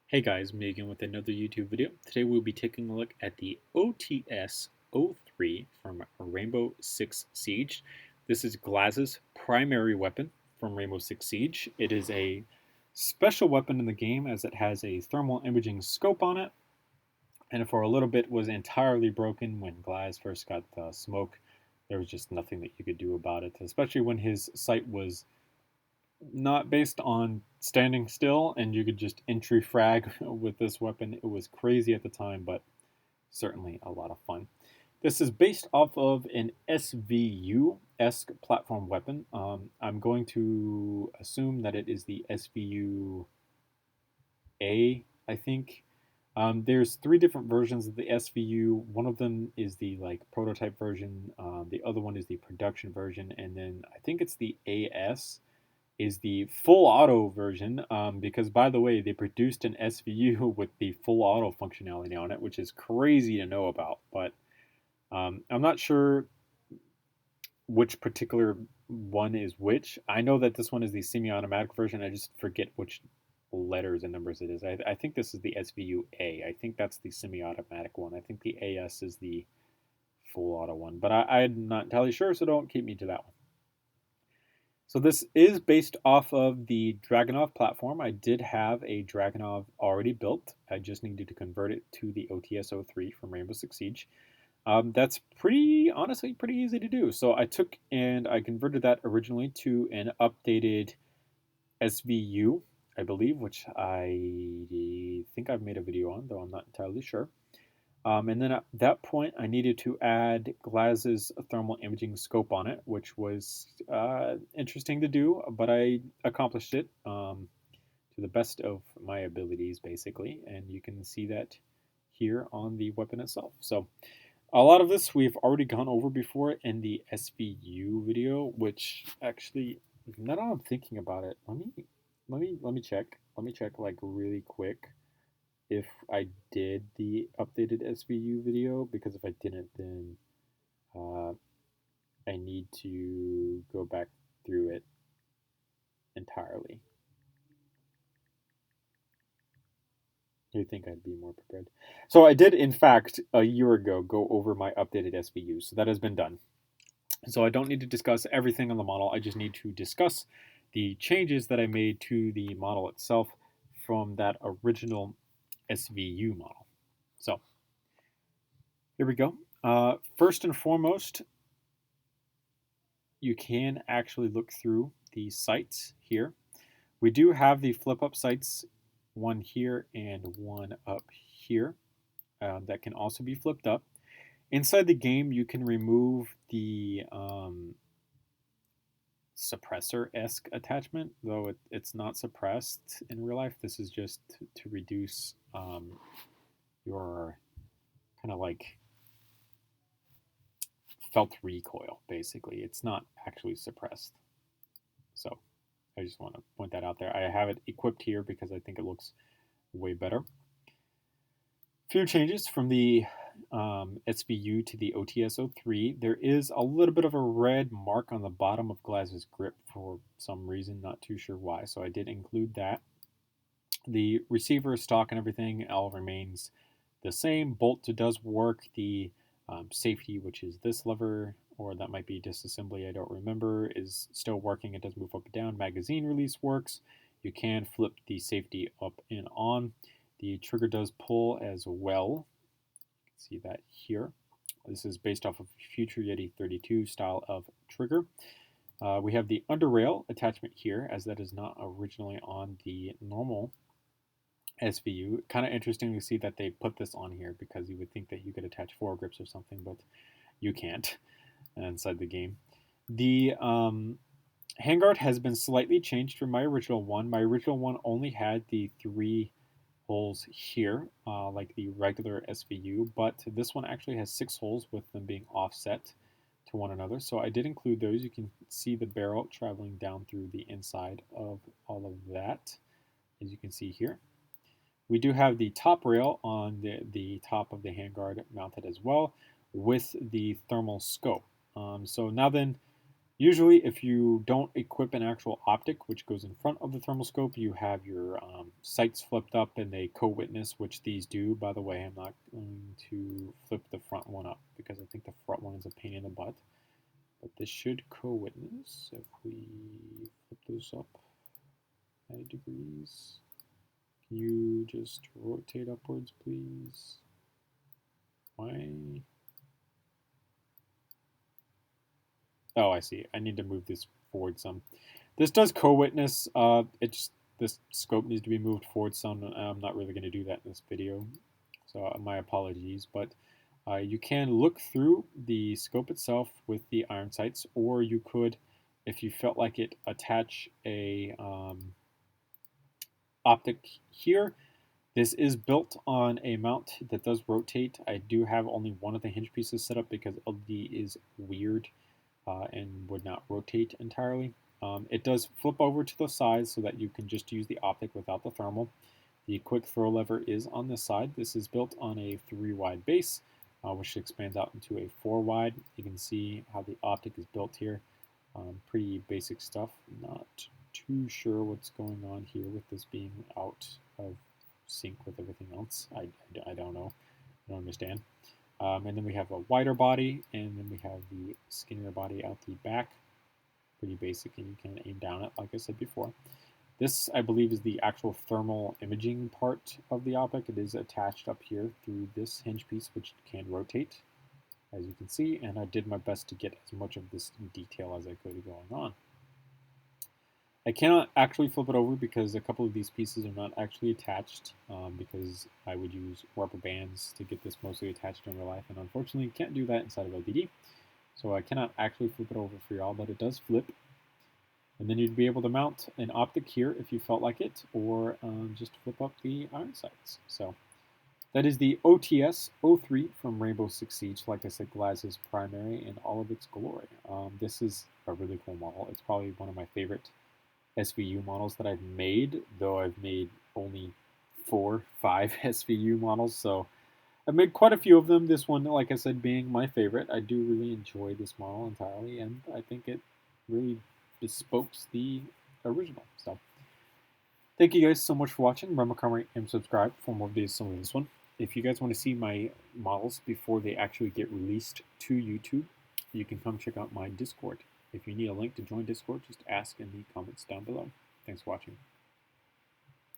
Hey guys, Megan with another YouTube video. Today we'll be taking a look at the OTS-03 from Rainbow Six Siege. This is Glaz's primary weapon from Rainbow Six Siege. It is a special weapon in the game as it has a thermal imaging scope on it, and for a little bit was entirely broken when Glaz first got the smoke. There was just nothing that you could do about it, especially when his sight was not based on standing still and you could just entry frag with this weapon. It was crazy at the time, but certainly a lot of fun. This is based off of an SVU-esque platform weapon. I'm going to assume that it is the SVU-A, I think. There's three different versions of the SVU. One of them is the prototype version. The other one is the production version, and then I think it's the AS is the full auto version, because by the way, they produced an SVU with the full auto functionality on it, which is crazy to know about. But I'm not sure which particular one is which. I know that this one is the semi-automatic version. I just forget which letters and numbers it is. I think this is the SVU-A. I think that's the semi-automatic one. I think the AS is the full auto one, but I'm not entirely sure, so don't keep me to that one. So this is based off of the Dragunov platform. I did have a Dragunov already built. I just needed to convert it to the OTS-03 from Rainbow Six Siege. That's honestly pretty easy to do. So I took and I converted that originally to an updated SVU, I believe, which I think I've made a video on, though I'm not entirely sure. And then at that point, I needed to add Glaz's thermal imaging scope on it, which was interesting to do, but I accomplished it to the best of my abilities, basically. And you can see that here on the weapon itself. So a lot of this we've already gone over before in the SVU video, which actually, now that I'm thinking about it, let me check. Let me check like really quick if I did the updated SVU video, because if I didn't, then I need to go back through it entirely. You'd think I'd be more prepared. So I did, in fact, a year ago, go over my updated SVU, so that has been done. So I don't need to discuss everything on the model. I just need to discuss the changes that I made to the model itself from that original SVU model. So here we go. First and foremost, you can actually look through the sights here. We do have the flip-up sights, one here and one up here, that can also be flipped up. Inside the game, you can remove the suppressor-esque attachment, though it's not suppressed in real life. This is just to reduce your kind of like felt recoil, basically. It's not actually suppressed. So I just want to point that out there. I have it equipped here because I think it looks way better. Few changes from the SVU to the OTS-03. There is a little bit of a red mark on the bottom of Glaz's grip for some reason, not too sure why, so I did include that. The receiver, stock, and everything all remains the same. Bolt does work. The safety, which is this lever, or that might be disassembly, I don't remember, is still working. It does move up and down. Magazine release works. You can flip the safety up and on. The trigger does pull as well. You can see that here. This is based off of Future Yeti 32 style of trigger. We have the underrail attachment here, as that is not originally on the normal SVU. Kind of interesting to see that they put this on here, because you would think that you could attach foregrips or something, but you can't inside the game. The handguard has been slightly changed from my original one. My original one only had the 3 holes here, like the regular SVU, but this one actually has 6 holes, with them being offset to one another. So I did include those. You can see the barrel traveling down through the inside of all of that, as you can see here. We do have the top rail on the top of the handguard mounted as well, with the thermal scope. So now then, Usually, if you don't equip an actual optic, which goes in front of the thermal scope, you have your sights flipped up and they co-witness, which these do. By the way, I'm not going to flip the front one up because I think the front one is a pain in the butt. But this should co-witness if we flip those up 90 degrees. Can you just rotate upwards, please? Why? Oh, I see. I need to move this forward some. This does co-witness. This scope needs to be moved forward some. I'm not really going to do that in this video, so my apologies. But you can look through the scope itself with the iron sights, or you could, if you felt like it, attach a optic here. This is built on a mount that does rotate. I do have only one of the hinge pieces set up because LD is weird and would not rotate entirely. It does flip over to the sides so that you can just use the optic without the thermal. The quick throw lever is on this side. This is built on a 3-wide base, which expands out into a 4-wide. You can see how the optic is built here. Pretty basic stuff. Not too sure what's going on here with this being out of sync with everything else. I don't know. I don't understand. And then we have a wider body, and then we have the skinnier body out the back. Pretty basic, and you can aim down it, like I said before. This, I believe, is the actual thermal imaging part of the optic. It is attached up here through this hinge piece, which can rotate, as you can see, and I did my best to get as much of this detail as I could going on. I cannot actually flip it over because a couple of these pieces are not actually attached because I would use rubber bands to get this mostly attached in real life, and unfortunately can't do that inside of LBD. So I cannot actually flip it over for y'all, but it does flip. And then you'd be able to mount an optic here if you felt like it, or just flip up the iron sights. So that is the OTS-03 from Rainbow Six Siege. Like I said, glass is primary in all of its glory. This is a really cool model. It's probably one of my favorite SVU models that I've made, though I've made only 4, 5 SVU models, so I've made quite a few of them. This one, like I said, being my favorite. I do really enjoy this model entirely, and I think it really bespokes the original. So, thank you guys so much for watching. Remember, comment, and subscribe for more videos similar to this one. If you guys want to see my models before they actually get released to YouTube, you can come check out my Discord. If you need a link to join Discord, just ask in the comments down below. Thanks for watching.